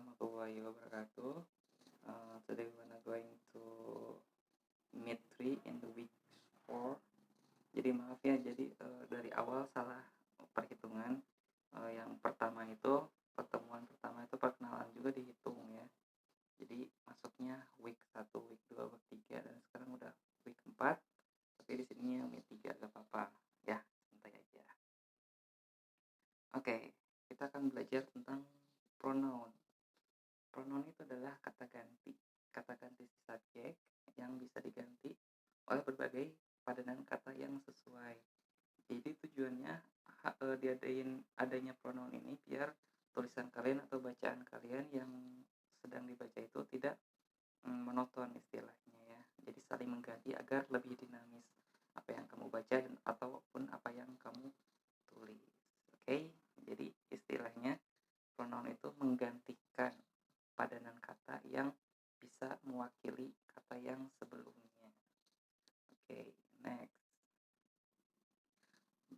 warahmatullahi wabarakatuh. Today we're going to meet 3 in the week 4. Jadi maaf ya, jadi dari awal salah perhitungan. Yang pertama itu pertemuan pertama itu perkenalan juga dihitung ya. Jadi masuknya week 1, week 2, week 3 dan sekarang udah week 4. Tapi di sini yang week 3 gak apa-apa. Ya, santai aja. Oke, kita akan belajar tentang pronoun. Pronoun itu adalah kata ganti subjek yang bisa diganti oleh berbagai padanan kata yang sesuai. Jadi tujuannya diadain adanya pronoun ini biar tulisan kalian atau bacaan kalian yang sedang dibaca itu tidak monoton istilahnya ya. Jadi saling mengganti agar lebih dinamis apa yang kamu baca dan ataupun apa yang kamu tulis. Oke, jadi istilahnya pronoun itu menggantikan padanan kata yang bisa mewakili kata yang sebelumnya. Oke, next.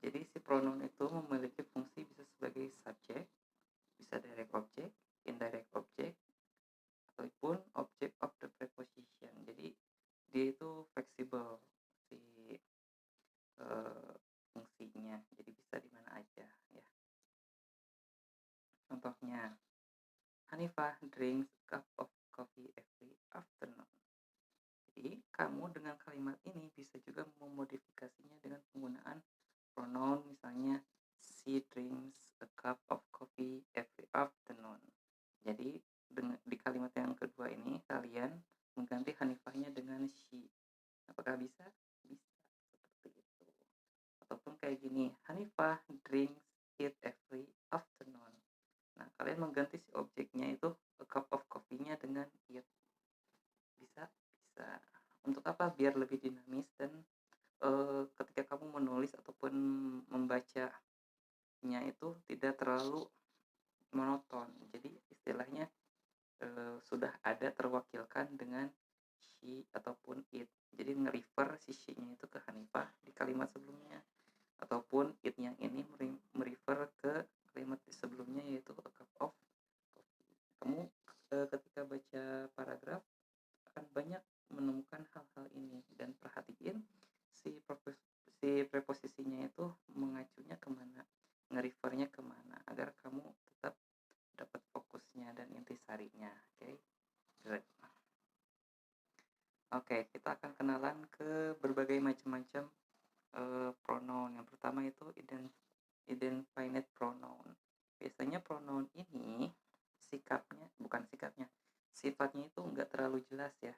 Jadi si pronoun itu memiliki fungsi bisa sebagai subjek, bisa direct object, indirect object, ataupun object of the preposition. Jadi dia itu fleksibel si fungsinya. Jadi bisa di mana aja ya. Contohnya, Hanifah drinks a cup of coffee every afternoon. Jadi kamu dengan kalimat ini bisa juga memodifikasinya dengan penggunaan pronoun, misalnya she drinks a cup of coffee every afternoon. Jadi di kalimat yang kedua ini kalian mengganti Hanifahnya dengan she. Apakah bisa? Bisa, seperti itu. Ataupun kayak gini, Hanifah drinks it every afternoon. Nah, kalian mengganti si objeknya itu a cup of coffee-nya dengan it. Bisa? Bisa. Untuk apa? Biar lebih dinamis dan ketika kamu menulis ataupun membacanya itu tidak terlalu monoton. Jadi istilahnya sudah ada terwakilkan dengan she ataupun it. Jadi nge-refer si she-nya itu ke Hanifah di kalimat sebelumnya, ataupun it yang ini merefer ke kalimat sebelumnya yaitu a cup of coffee. Kamu ketika baca paragraf akan banyak menemukan hal-hal ini, dan perhatiin si preposisinya itu mengacunya kemana, nge-refernya kemana, agar kamu tetap dapat fokusnya dan intisarinya. Oke, kita akan kenalan ke berbagai macam-macam pronoun. Yang pertama itu indefinite pronoun. Biasanya pronoun ini sifatnya itu enggak terlalu jelas ya.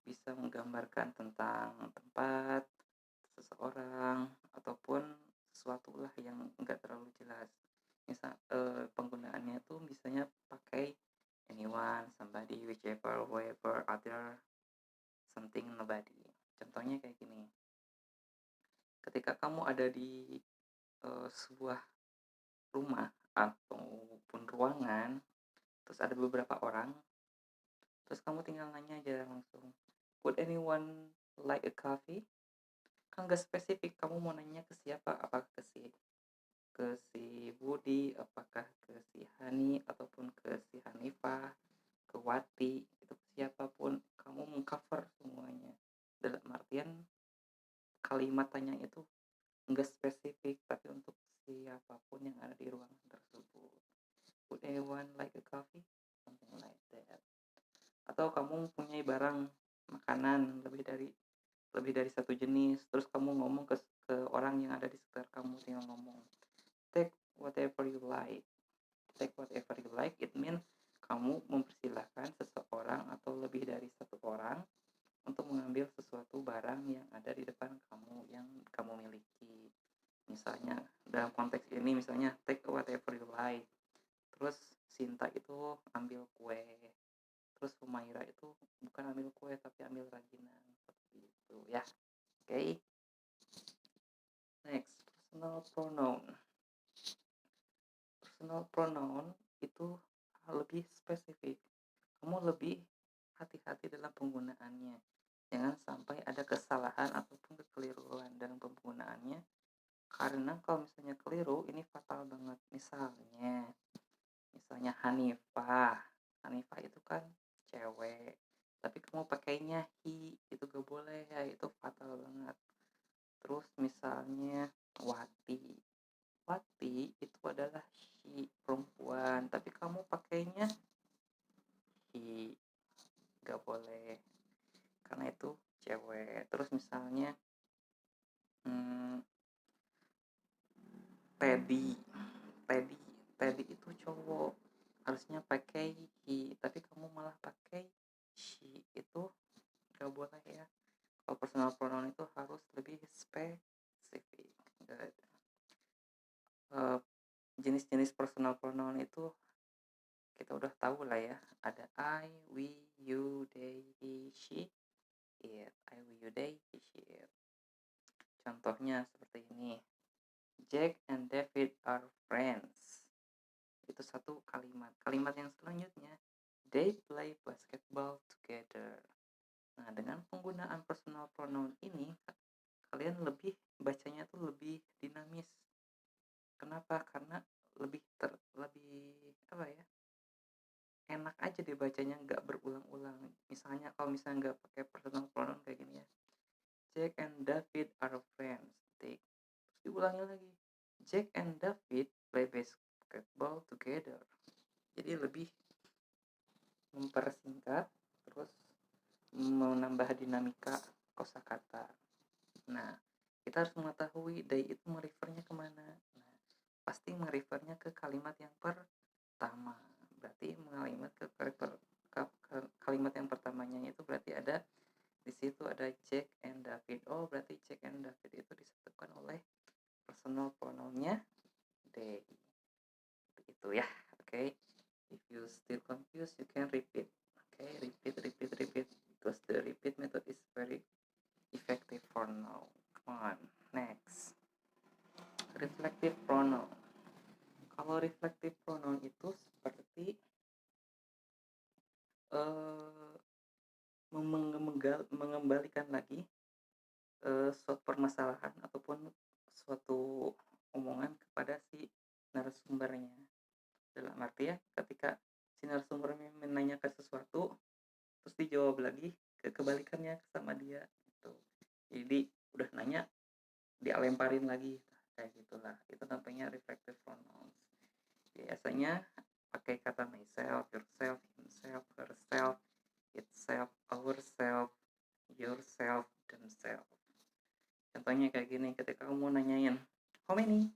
Bisa menggambarkan tentang tempat, seseorang, ataupun sesuatu lah yang enggak terlalu jelas. Misal penggunaannya itu misalnya pakai anyone, somebody, whichever, whoever, other, something, nobody. Contohnya kayak gini. Ketika kamu ada di sebuah rumah ataupun ruangan, terus ada beberapa orang, terus kamu tinggal nanya aja langsung, would anyone like a coffee? Kan gak spesifik kamu mau nanya ke siapa, apakah ke si Budi, apakah ke si Hani, ataupun ke si Hanifah, ke Wati, itu siapapun kamu mengcover semuanya. Dalam artian kalimat tanya itu enggak spesifik, tapi untuk siapapun yang ada di ruangan tersebut. Would anyone like a coffee? Something like that. Atau kamu mempunyai barang makanan lebih dari satu jenis, terus kamu ngomong ke orang yang ada di sekitar kamu, tinggal ngomong take whatever you like. Take whatever you like, it means kamu mempersilahkan seseorang atau lebih dari satu orang untuk mengambil sesuatu barang yang ada di depan kamu yang kamu miliki. Misalnya dalam konteks ini, misalnya take whatever you like, terus Sinta itu ambil kue, terus Humaira itu bukan ambil kue tapi ambil ranginang, seperti itu ya. Oke. Next, personal pronoun itu lebih spesifik. Kamu lebih hati-hati dalam penggunaannya. Jangan sampai ada kesalahan ataupun kekeliruan dalam penggunaannya, karena kalau misalnya keliru ini fatal banget. Misalnya Hanifah, Hanifah itu kan cewek, tapi kamu pakainya he, itu gak boleh ya, itu fatal banget. Terus misalnya Wati, Wati itu adalah she, perempuan, tapi kamu pakainya he, gak boleh karena itu cewek. Terus misalnya hmm, Teddy, Teddy, Teddy itu cowok, harusnya pakai he, tapi kamu malah pakai she, itu gak boleh ya. Kalau personal pronoun itu harus lebih spesifik. Uh, jenis-jenis personal pronoun itu kita udah tahu lah ya. Ada I, we, you, they, he, she, it. I, we, you, they, he, she, it. Contohnya seperti ini. Jack and David are friends. Itu satu kalimat. Kalimat yang selanjutnya, they play basketball together. Nah, dengan penggunaan personal pronoun ini, kalian bacanya tuh lebih dinamis. Kenapa? Karena lebih apa ya? Enak aja dibacanya, nggak berulang-ulang. Misalnya kalau misalnya nggak pakai personal pronoun kayak gini ya. Jack and David are friends. Terus diulangi lagi. Jack and David play basketball together. Jadi lebih mempersingkat, terus menambah dinamika kosakata. Nah, kita harus mengetahui they itu merefernya kemana. Nah, pasti merefernya ke kalimat yang pertama. Berarti kalimat yang pertamanya itu berarti ada di situ ada Jack and David. Oh, berarti Jack and David itu disebutkan oleh personal pronounnya they. Itu ya. Oke. If you still confused, you can repeat. Okay, repeat because the repeat method is very effective for now. Come on, next. Reflective pronoun. Kalau reflective pronoun itu seperti mengembalikan lagi suatu permasalahan ataupun suatu omongan kepada si narasumbernya. Dalam arti ya, ketika si narasumbernya menanyakan sesuatu, terus dijawab lagi kebalikannya sama dia gitu. Jadi udah nanya dialemparin lagi kayak gitulah. Itu namanya reflective pronouns. Biasanya pakai kata myself, yourself, himself, herself, itself, ourself, yourself, themselves. Contohnya kayak gini, ketika kamu nanyain how many,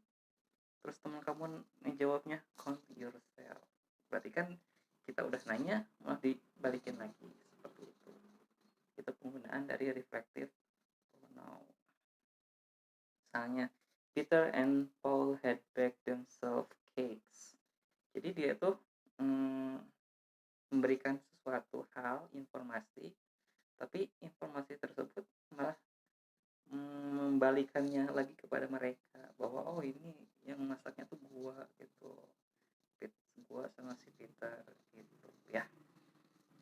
terus teman kamu jawabnya count yourself, berarti kan kita udah nanya malah dibalikin lagi seperti itu. Itu penggunaan dari reflective pronoun. Misalnya Peter and Paul had baked themselves cakes. Jadi dia tuh memberikan sesuatu hal, informasi, tapi informasi tersebut malah membalikannya lagi kepada mereka bahwa oh ini yang masaknya tuh gua gitu, gua sama si Peter gitu ya.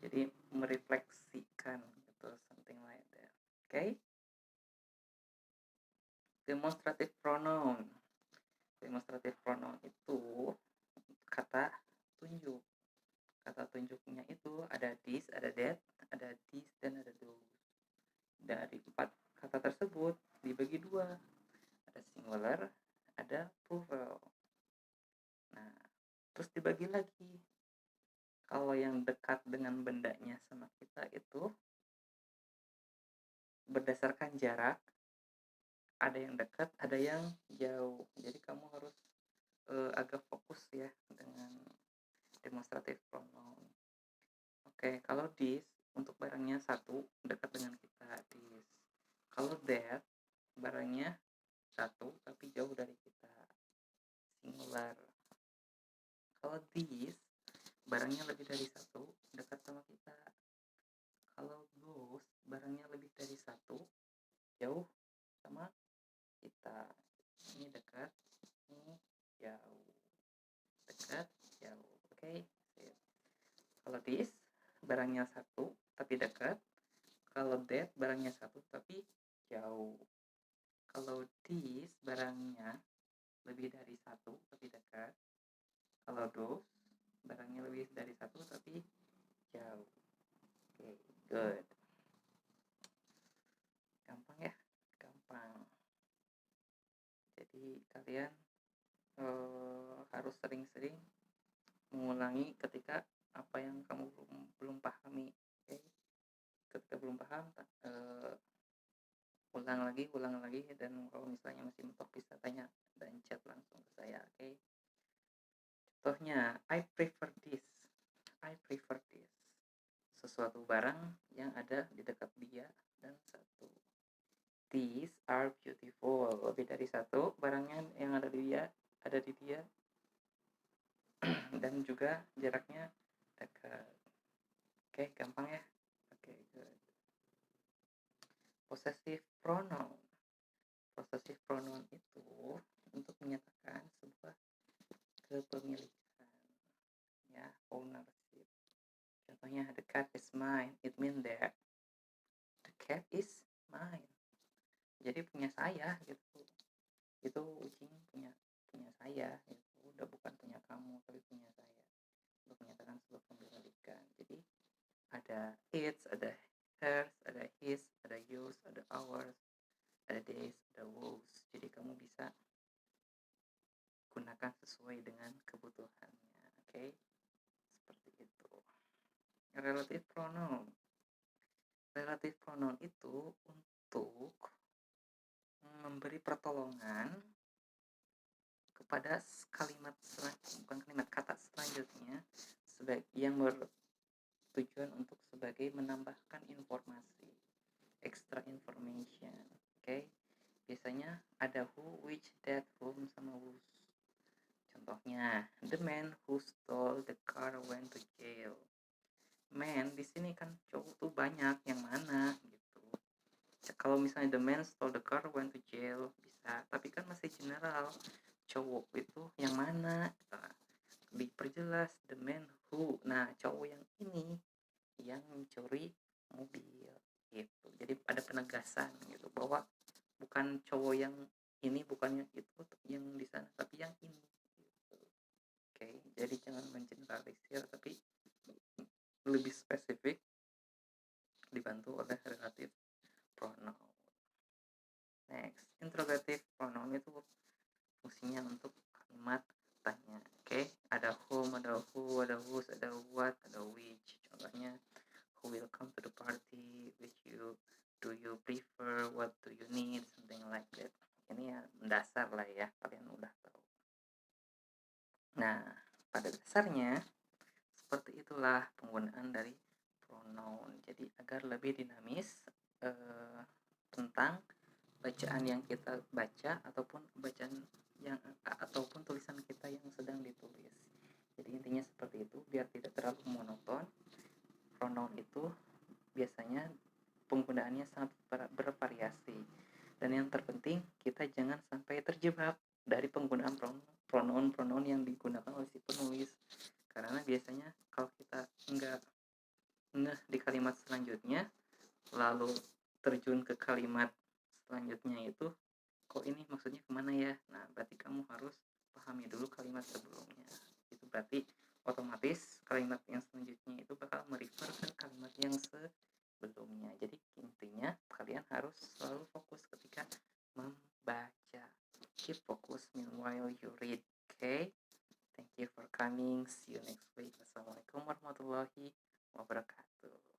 Jadi merefleksikan gitu, something like that. Okay. Demonstrative pronoun. Demonstrative pronoun itu kata tunjuk. Kata tunjuknya itu ada this, ada that, ada this, dan ada those. Dari 4 kata tersebut dibagi 2. Ada singular, ada plural. Nah, terus dibagi lagi. Kalau yang dekat dengan bendanya sama kita itu berdasarkan jarak, ada yang dekat, ada yang jauh. Jadi kamu harus agak fokus ya dengan demonstrative pronoun. Oke, kalau this untuk barangnya satu dekat dengan kita, this. Kalau that barangnya satu tapi jauh dari kita, singular. Kalau this barangnya lebih dari satu dekat sama kita. Kalau those barangnya lebih dari satu jauh sama kita. Ini dekat, ini jauh, dekat, jauh. Oke. Kalau this barangnya satu tapi dekat. Kalau that barangnya satu tapi jauh. Kalau this barangnya lebih dari satu tapi dekat. Kalau those barangnya lebih dari satu tapi pahami ketika apa yang kamu belum belum pahami. Oke, ketika belum paham ulang lagi, dan kalau misalnya masih mentok bisa tanya dan chat langsung ke saya. Oke, contohnya I prefer this, sesuatu barang yang ada di dekat dia. Dan satu, these are beautiful, lebih dari satu barangnya yang ada di dia dan juga jaraknya dekat. Oke, gampang ya. Oke, good. Possessive pronoun. Possessive pronoun itu untuk menyatakan sebuah kepemilikan, ya, ownership. Contohnya, the cat is mine. It means that the cat is mine. Jadi punya saya gitu. Itu kucing punya punya saya gitu. Udah bukan punya kamu tapi punya saya. Untuk menyatakan sebuah kepemilikan. Jadi ada its, ada hers, ada his, ada yours, ada ours, ada theirs, ada whose. Jadi kamu bisa gunakan sesuai dengan kebutuhannya. Oke, seperti itu. Relative pronoun. Relative pronoun itu untuk memberi pertolongan kepada kata selanjutnya yang bertujuan untuk sebagai menambahkan informasi, extra information. Oke, biasanya ada who, which, that, whom, sama whose. Contohnya, the man who stole the car went to jail. Man di sini kan cowok tuh banyak, yang mana gitu. Kalau misalnya the man stole the car went to jail bisa, tapi kan masih general. Cowok itu yang mana? Diperjelas, the man who. Nah, cowok yang ini yang mencuri mobil gitu. Jadi ada penegasan gitu bahwa bukan cowok yang ini, bukan yang itu yang di sana, tapi yang ini gitu. Oke, jadi jangan mengeneralisir, tapi lebih spesifik dibantu oleh relative pronoun. Next, interrogative pronoun itu fungsinya untuk kalimat tanya. Oke, ada whom, ada who, ada whose, ada what, ada which. Contohnya, who will come to the party, which do you prefer, what do you need, something like that. Ini ya mendasar lah ya, kalian udah tahu. Nah, pada dasarnya seperti itulah penggunaan dari pronoun. Jadi agar lebih dinamis tentang bacaan yang kita baca ataupun tulisan kita yang sedang ditulis. Jadi intinya seperti itu, biar tidak terlalu monoton. Pronoun itu biasanya penggunaannya sangat bervariasi, dan yang terpenting kita jangan sampai terjebak dari penggunaan pronoun yang digunakan oleh si penulis, karena biasanya kalau kita nggak ngeh di kalimat selanjutnya lalu terjun ke kalimat selanjutnya itu, kok ini maksudnya kemana ya? Nah, berarti kamu harus pahami dulu kalimat sebelumnya. Itu berarti otomatis kalimat yang selanjutnya itu bakal merefer ke kalimat yang sebelumnya. Jadi intinya kalian harus selalu fokus ketika membaca. Keep focus meanwhile you read. Okay? Thank you for coming. See you next week. Wassalamualaikum warahmatullahi wabarakatuh.